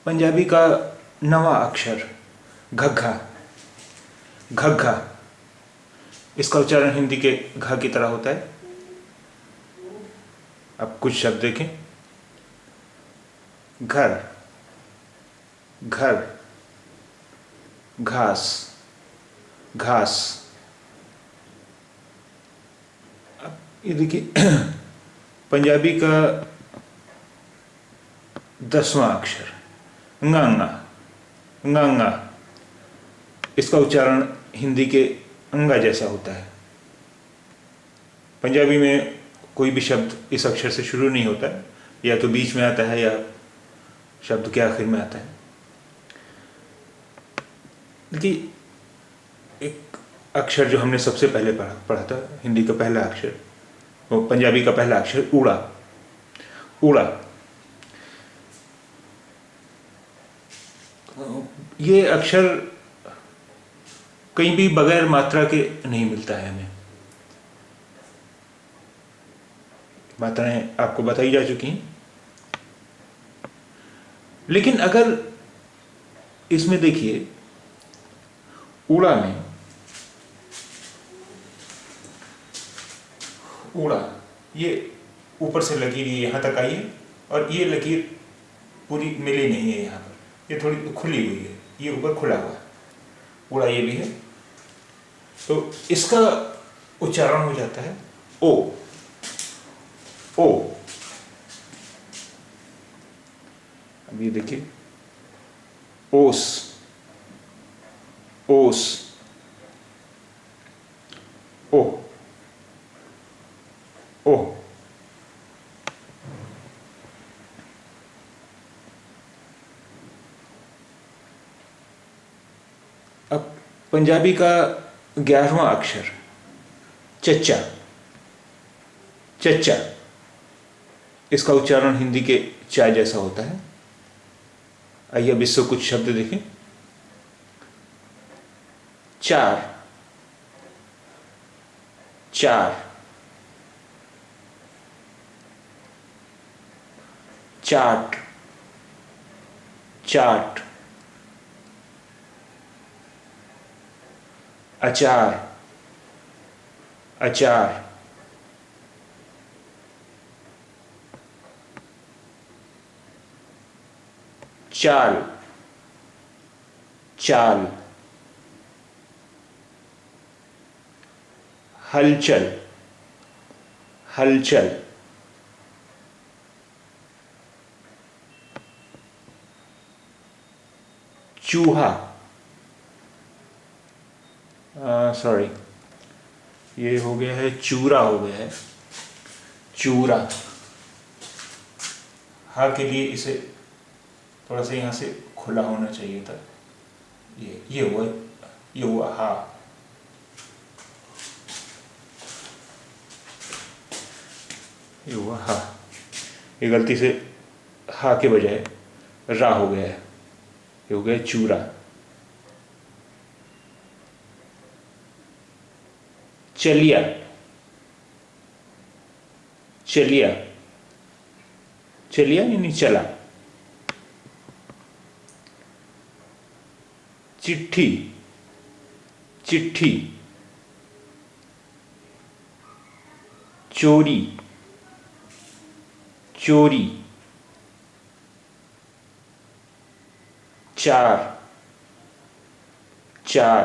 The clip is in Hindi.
पंजाबी का नवा अक्षर घग्घा। घग्घा, इसका उच्चारण हिंदी के घ की तरह होता है। अब कुछ शब्द देखें। घर, घर, घास, घास। अब ये देखिए पंजाबी का 10वां अक्षर nganga, nganga, इसका उच्चारण हिंदी के अंगा जैसा होता है। पंजाबी में कोई भी शब्द इस अक्षर से शुरू नहीं होता है, या तो बीच में आता है या शब्द के आखिर में आता है। देखिए एक अक्षर जो हमने सबसे पहले पढ़ा था, हिंदी का पहला अक्षर, वो पंजाबी का पहला अक्षर ऊड़ा। ऊड़ा ये अक्षर कहीं भी बगैर मात्रा के नहीं मिलता है हमें। मात्राएं आपको बताई जा चुकी हैं, लेकिन अगर इसमें देखिए ऊड़ा में, ऊड़ा ये ऊपर से लकीर यहाँ तक आई है और ये लकीर पूरी मिली नहीं है यहाँ पर, ये थोड़ी खुली हुई है, ये ऊपर खुला हुआ है। ऊड़ा ये भी है, तो इसका उच्चारण हो जाता है ओ। ओ। अब ये देखिए ओस, ओस, ओ, ओ। अब पंजाबी का 11वां अक्षर चच्चा। चच्चा, इसका उच्चारण हिंदी के चा जैसा होता है। आइए अब इससे कुछ शब्द देखें। चार, चार, चाट, चाट, अचार, अचार, चाल, चाल, हलचल, हलचल, चूहा, सॉरी ये हो गया है चूरा, हो गया है चूरा। हा के लिए इसे थोड़ा सा यहाँ से खुला होना चाहिए था। ये हुआ हा। ये हुआ हा, ये गलती से हा के बजाय रा हो गया है, ये हो गया चूरा। चलिया, चलिया, चलिया यानी चला। चिट्ठी, चिट्ठी, चोरी, चोरी, चार, चार,